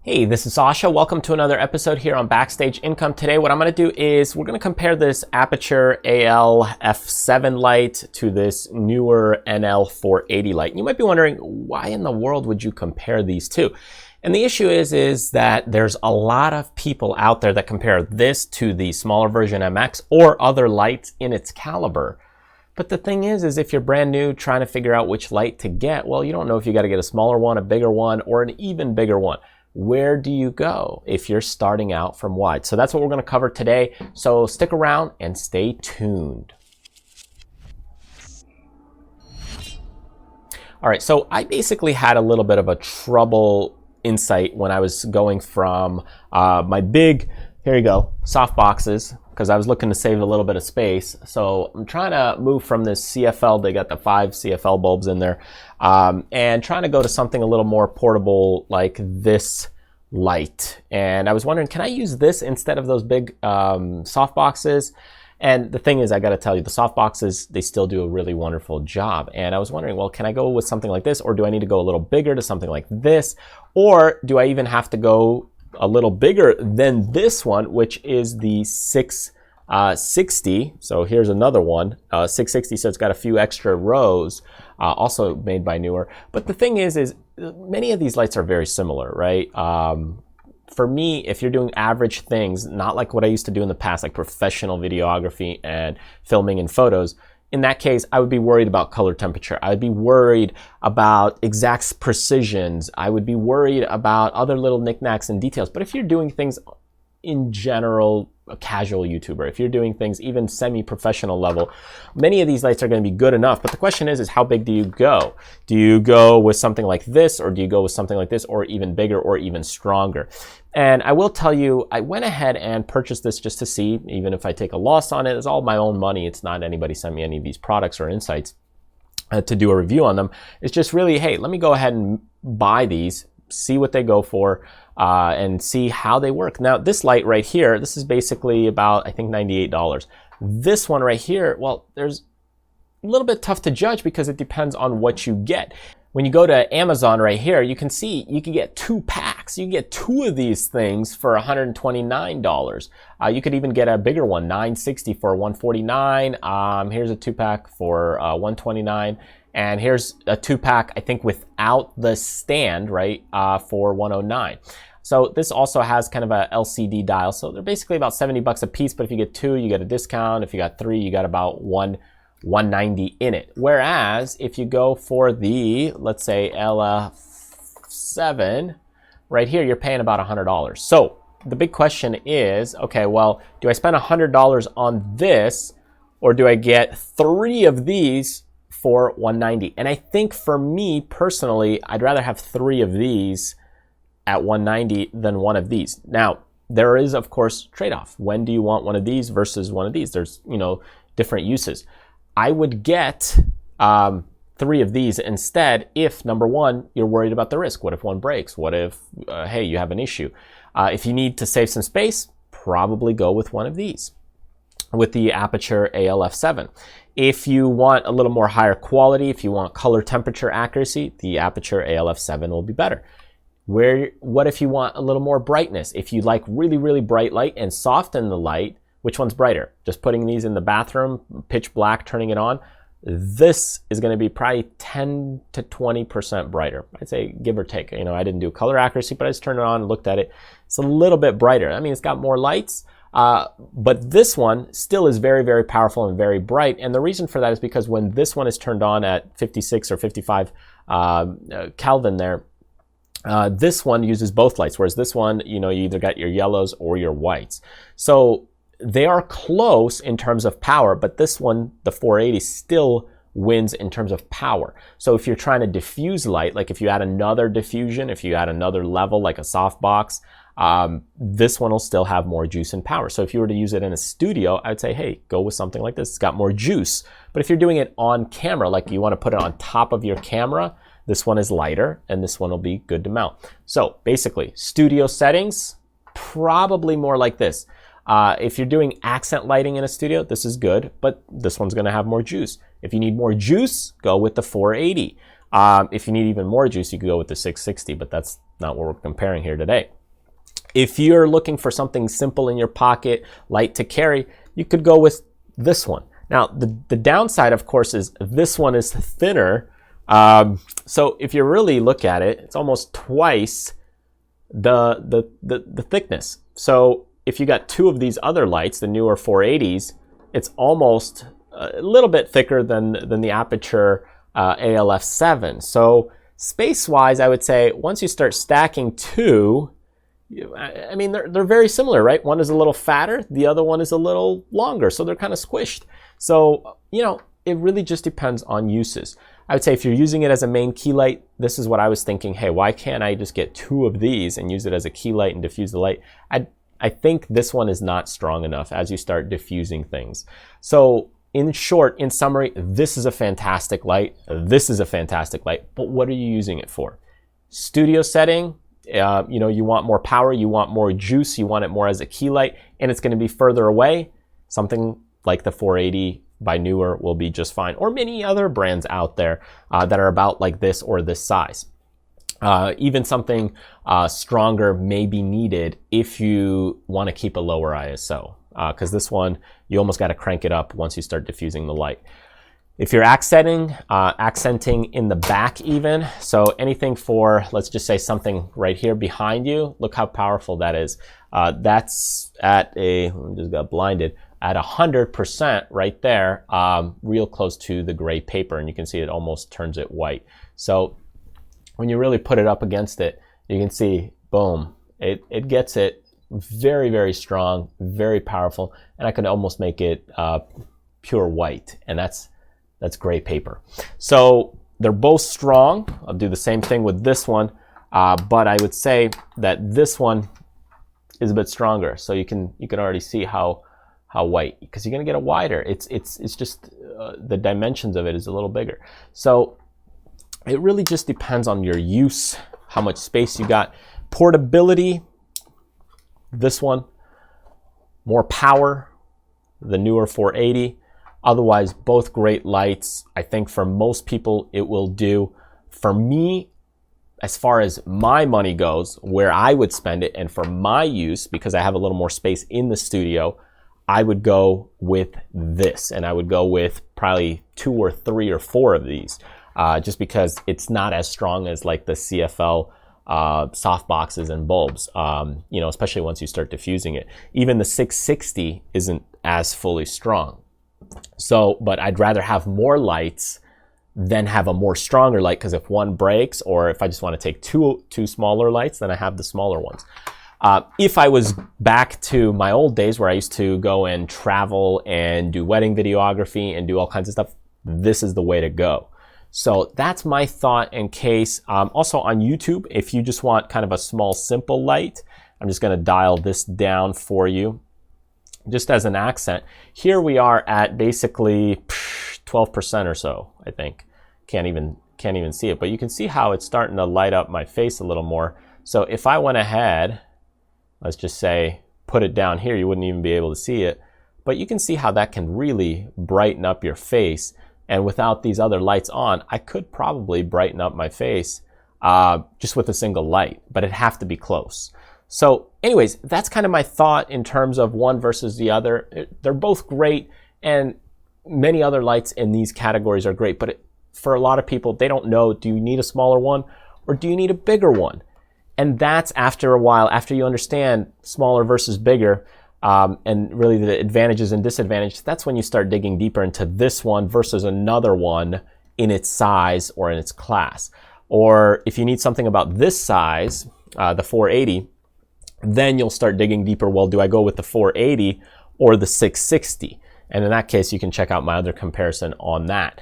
Hey, this is Sasha. Welcome to another episode here on Backstage Income. Today, what I'm going to do is we're going to compare this Aputure AL-F7 light to this Neewer NL480 light. You might be wondering, why in the world would you compare these two? And the issue is that there's a lot of people out there that compare this to the smaller version MX or other lights in its caliber. But the thing is if you're brand new trying to figure out which light to get, well, you don't know if you got to get a smaller one, a bigger one, or an even bigger one. Where do you go if you're starting out from wide? So that's what we're going to cover today. So stick around and stay tuned. All right, so I basically had a little bit of a trouble insight when I was going from my big, here you go, soft boxes, because I was looking to save a little bit of space. So I'm trying to move from this CFL, they got the 5 CFL bulbs in there, and trying to go to something a little more portable like this light. And I was wondering, can I use this instead of those big soft boxes? And the thing is, I got to tell you, the soft boxes, they still do a really wonderful job. And I was wondering, well, can I go with something like this, or do I need to go a little bigger to something like this? Or do I even have to go a little bigger than this one, which is the 660. So here's another one, 660. So it's got a few extra rows, also made by Neewer. But the thing is many of these lights are very similar, right? For me, if you're doing average things, not like what I used to do in the past, like professional videography and filming and photos, in that case, I would be worried about color temperature. I would be worried about exact precisions. I would be worried about other little knickknacks and details. But if you're doing things in general, a casual YouTuber, if you're doing things even semi-professional level, many of these lights are going to be good enough. But the question is how big do you go? Do you go with something like this, or do you go with something like this, or even bigger, or even stronger? And I will tell you, I went ahead and purchased this just to see, even if I take a loss on it, it's all my own money. It's not anybody sent me any of these products or insights to do a review on them. It's just really, hey, let me go ahead and buy these, see what they go for, and see how they work. Now, this light right here, this is basically about, I think, $98. This one right here, well, there's a little bit tough to judge because it depends on what you get. When you go to Amazon right here, you can see you can get 2 packs. You can get 2 of these things for $129. You could even get a bigger one, $960 for $149. Here's a 2-pack for $129. And here's a 2-pack, I think, without the stand, right, for $109. So this also has kind of a LCD dial. So they're basically about 70 bucks a piece, but if you get 2, you get a discount. If you got 3, you got about $190 in it. Whereas if you go for the, let's say, AL-F7, right here, you're paying about $100. So the big question is, okay, well, do I spend $100 on this, or do I get 3 of these for $190? And I think for me personally, I'd rather have 3 of these at $190 than 1 of these. Now, there is, of course, trade-off. When do you want 1 of these versus 1 of these? There's, different uses. I would get 3 of these instead if, number 1, you're worried about the risk. What if one breaks? What if, hey, you have an issue? If you need to save some space, probably go with 1 of these, with the Aputure AL-F7. If you want a little more higher quality, if you want color temperature accuracy, the Aputure AL-F7 will be better. What if you want a little more brightness? If you like really, really bright light and soften the light, which one's brighter? Just putting these in the bathroom, pitch black, turning it on. This is going to be probably 10 to 20% brighter. I'd say give or take. I didn't do color accuracy, but I just turned it on and looked at it. It's a little bit brighter. I mean, it's got more lights, but this one still is very, very powerful and very bright. And the reason for that is because when this one is turned on at 56 or 55 Kelvin there, this one uses both lights, whereas this one, you either got your yellows or your whites. So they are close in terms of power, but this one, the 480, still wins in terms of power. So if you're trying to diffuse light, like if you add another diffusion, if you add another level like a softbox, this one will still have more juice and power. So if you were to use it in a studio, I'd say, hey, go with something like this. It's got more juice. But if you're doing it on camera, like you want to put it on top of your camera, this one is lighter and this one will be good to mount. So basically, studio settings, probably more like this. If you're doing accent lighting in a studio, this is good, but this one's going to have more juice. If you need more juice, go with the 480. If you need even more juice, you could go with the 660, but that's not what we're comparing here today. If you're looking for something simple in your pocket, light to carry, you could go with this one. Now, the downside, of course, is this one is thinner. So if you really look at it, it's almost twice the thickness. So if you got two of these other lights, the Neewer 480s, it's almost a little bit thicker than the Aputure AL-F7. So space-wise, I would say once you start stacking two, I mean, they're very similar, right? One is a little fatter, the other one is a little longer, so they're kind of squished. So, you know, it really just depends on uses. I would say if you're using it as a main key light, this is what I was thinking, hey, why can't I just get two of these and use it as a key light and diffuse the light? I think this one is not strong enough as you start diffusing things. So in short, in summary, this is a fantastic light. This is a fantastic light, but what are you using it for? Studio setting, you know, you want more power, you want more juice, you want it more as a key light, and it's going to be further away. Something like the 480 by Neewer will be just fine, or many other brands out there that are about like this or this size. Even something stronger may be needed if you want to keep a lower ISO, because this one, you almost got to crank it up once you start diffusing the light. If you're accenting in the back even, so anything for, let's just say something right here behind you, look how powerful that is. That's at I just got blinded, at 100% right there, real close to the gray paper, and you can see it almost turns it white. So when you really put it up against it, you can see, boom, it gets it very, very strong, very powerful, and I could almost make it pure white, and that's gray paper. So they're both strong. I'll do the same thing with this one, but I would say that this one is a bit stronger. So you can already see how white, because you're gonna get a wider. It's just the dimensions of it is a little bigger. So it really just depends on your use, how much space you got. Portability, this one, more power, the Neewer 480. Otherwise, both great lights. I think for most people it will do. For me, as far as my money goes, where I would spend it, and for my use, because I have a little more space in the studio, I would go with this, and I would go with probably 2 or 3 or 4 of these, just because it's not as strong as like the CFL soft boxes and bulbs, you know, especially once you start diffusing it. Even the 660 isn't as fully strong. So, but I'd rather have more lights than have a more stronger light, because if one breaks, or if I just want to take two smaller lights, then I have the smaller ones. If I was back to my old days where I used to go and travel and do wedding videography and do all kinds of stuff, this is the way to go. So that's my thought in case. Also on YouTube, if you just want kind of a small, simple light, I'm just going to dial this down for you. Just as an accent, here we are at basically 12% or so, I think. Can't even see it, but you can see how it's starting to light up my face a little more. So if I went ahead, let's just say, put it down here, you wouldn't even be able to see it, but you can see how that can really brighten up your face. And without these other lights on, I could probably brighten up my face just with a single light, but it'd have to be close. So anyways, that's kind of my thought in terms of one versus the other. They're both great, and many other lights in these categories are great, but for a lot of people, they don't know, do you need a smaller one or do you need a bigger one? And that's after a while, after you understand smaller versus bigger, and really the advantages and disadvantages, that's when you start digging deeper into this one versus another one in its size or in its class. Or if you need something about this size, the 480, then you'll start digging deeper. Well, do I go with the 480 or the 660? And in that case, you can check out my other comparison on that.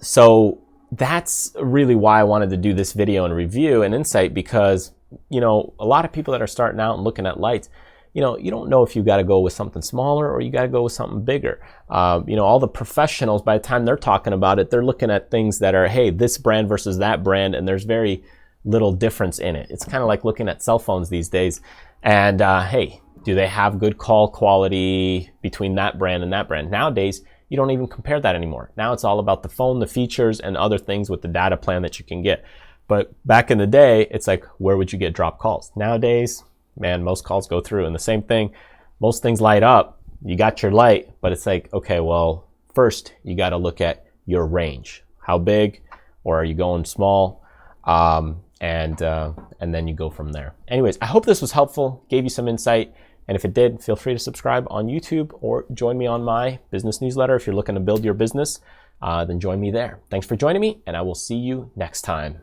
So that's really why I wanted to do this video and review and insight, because, you know, a lot of people that are starting out and looking at lights, you know, you don't know if you got to go with something smaller or you got to go with something bigger. You know, all the professionals, by the time they're talking about it, they're looking at things that are, hey, this brand versus that brand, and there's very little difference in it. It's kind of like looking at cell phones these days, and hey, do they have good call quality between that brand and that brand? Nowadays, you don't even compare that anymore. Now it's all about the phone, the features, and other things with the data plan that you can get. But back in the day, it's like, where would you get drop calls? Nowadays, man, most calls go through. And the same thing, most things light up. You got your light, but it's like, okay, well, first you got to look at your range. How big, or are you going small? And then you go from there. Anyways, I hope this was helpful, gave you some insight. And if it did, feel free to subscribe on YouTube or join me on my business newsletter. If you're looking to build your business, then join me there. Thanks for joining me, and I will see you next time.